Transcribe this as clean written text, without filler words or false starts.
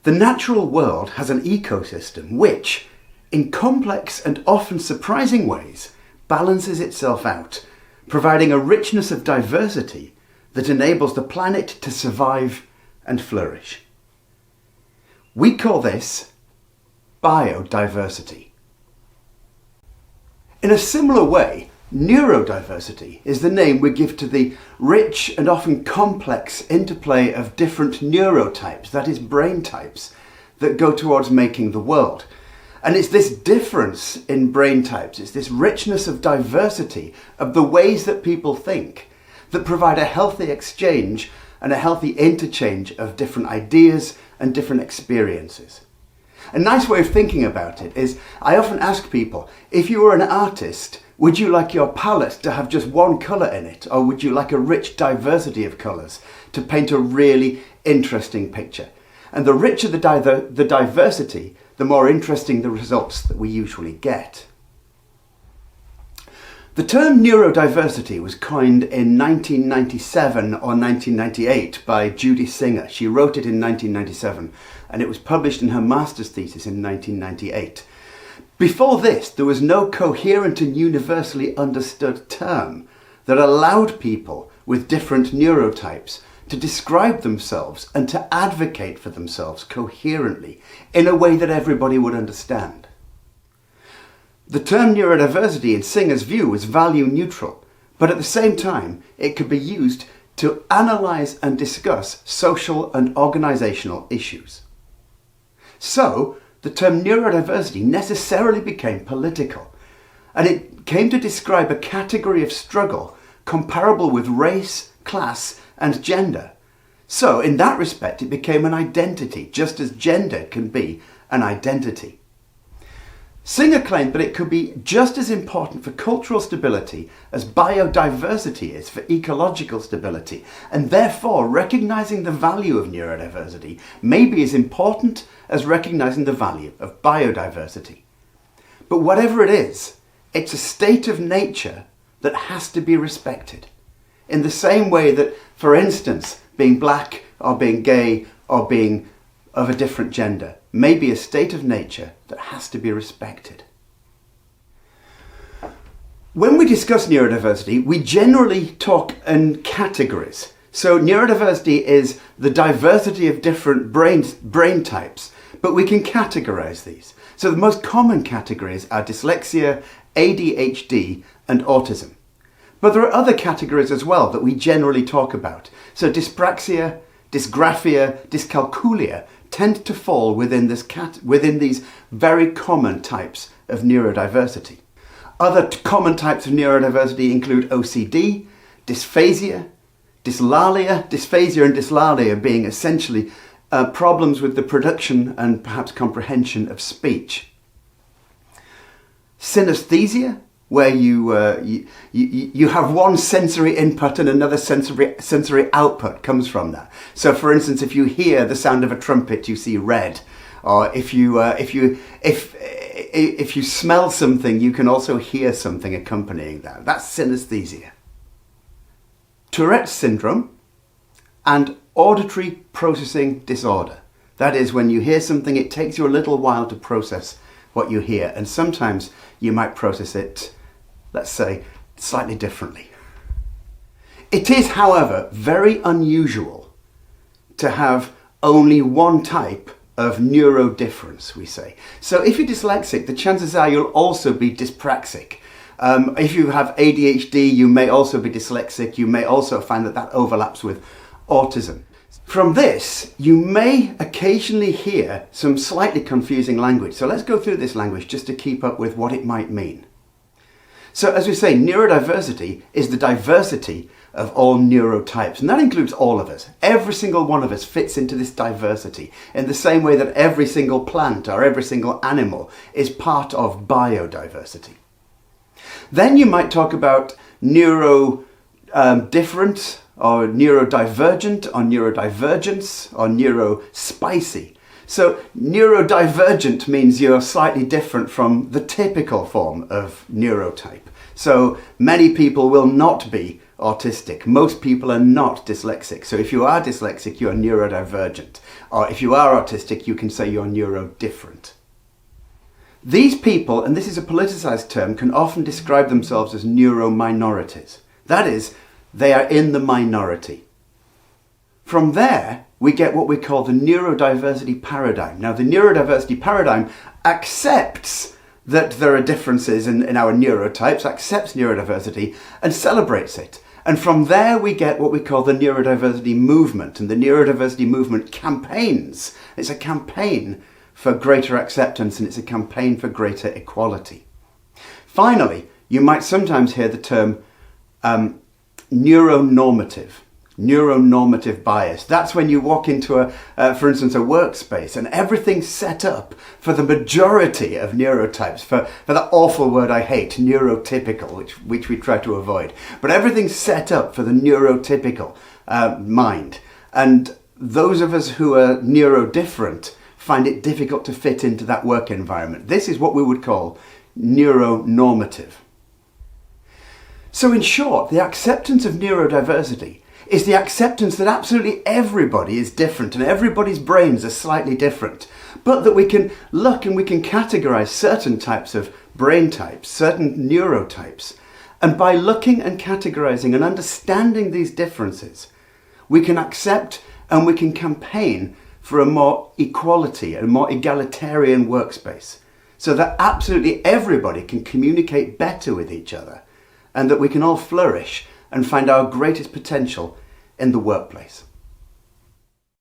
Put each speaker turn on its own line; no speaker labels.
The natural world has an ecosystem which, in complex and often surprising ways, balances itself out, providing a richness of diversity that enables the planet to survive and flourish. We call this biodiversity. In a similar way, neurodiversity is the name we give to the rich and often complex interplay of different neurotypes, that is brain types, that go towards making the world. And it's this difference in brain types, it's this richness of diversity of the ways that people think that provide a healthy exchange and a healthy interchange of different ideas and different experiences. A nice way of thinking about it is, I often ask people, if you were an artist, would you like your palette to have just one colour in it, or would you like a rich diversity of colours to paint a really interesting picture? And the richer the diversity, the more interesting the results that we usually get. The term neurodiversity was coined in 1997 or 1998 by Judy Singer. She wrote it in 1997 and it was published in her master's thesis in 1998. Before this, there was no coherent and universally understood term that allowed people with different neurotypes to describe themselves and to advocate for themselves coherently in a way that everybody would understand. The term neurodiversity in Singer's view was value neutral, but at the same time it could be used to analyse and discuss social and organisational issues. So, the term neurodiversity necessarily became political, and it came to describe a category of struggle comparable with race, class, and gender. So, in that respect, it became an identity, just as gender can be an identity. Singer claimed that it could be just as important for cultural stability as biodiversity is for ecological stability, and therefore recognising the value of neurodiversity may be as important as recognising the value of biodiversity. But whatever it is, it's a state of nature that has to be respected. In the same way that, for instance, being black or being gay or being of a different gender may be a state of nature that has to be respected. When we discuss neurodiversity, we generally talk in categories. So neurodiversity is the diversity of different brain types, but we can categorize these. So the most common categories are dyslexia, ADHD, and autism. But there are other categories as well that we generally talk about. So dyspraxia, dysgraphia, dyscalculia tend to fall within these very common types of neurodiversity. Other common types of neurodiversity include OCD, dysphasia, dysphasia and dyslalia being essentially problems with the production and perhaps comprehension of speech. Synesthesia, where you have one sensory input and another sensory output comes from that. So, for instance, if you hear the sound of a trumpet, you see red, or if you smell something, you can also hear something accompanying that. That's synesthesia. Tourette's syndrome and auditory processing disorder. That is, when you hear something, it takes you a little while to process what you hear, and sometimes you might process it, let's say, slightly differently. It is, however, very unusual to have only one type of neurodifference, we say. So if you're dyslexic, the chances are you'll also be dyspraxic. If you have ADHD, you may also be dyslexic. You may also find that overlaps with autism. From this, you may occasionally hear some slightly confusing language. So let's go through this language just to keep up with what it might mean. So as we say, neurodiversity is the diversity of all neurotypes, and that includes all of us. Every single one of us fits into this diversity in the same way that every single plant or every single animal is part of biodiversity. Then you might talk about neurodifferent or neurodivergent or neurodivergence or neurospicy. So neurodivergent means you're slightly different from the typical form of neurotype. So many people will not be autistic. Most people are not dyslexic. So if you are dyslexic, you're neurodivergent. Or if you are autistic, you can say you're neurodifferent. These people, and this is a politicized term, can often describe themselves as neurominorities. That is, they are in the minority. From there, we get what we call the neurodiversity paradigm. Now, the neurodiversity paradigm accepts that there are differences in our neurotypes, accepts neurodiversity, and celebrates it. And from there, we get what we call the neurodiversity movement. And the neurodiversity movement campaigns. It's a campaign for greater acceptance, and it's a campaign for greater equality. Finally, you might sometimes hear the term neuronormative bias. That's when you walk into for instance, a workspace and everything's set up for the majority of neurotypes, for that awful word I hate, neurotypical, which we try to avoid. But everything's set up for the neurotypical mind. And those of us who are neurodifferent find it difficult to fit into that work environment. This is what we would call neuronormative. So in short, the acceptance of neurodiversity is the acceptance that absolutely everybody is different and everybody's brains are slightly different, but that we can look and we can categorize certain types of brain types, certain neurotypes, and by looking and categorizing and understanding these differences, we can accept and we can campaign for a more equality and a more egalitarian workspace, so that absolutely everybody can communicate better with each other and that we can all flourish and find our greatest potential in the workplace.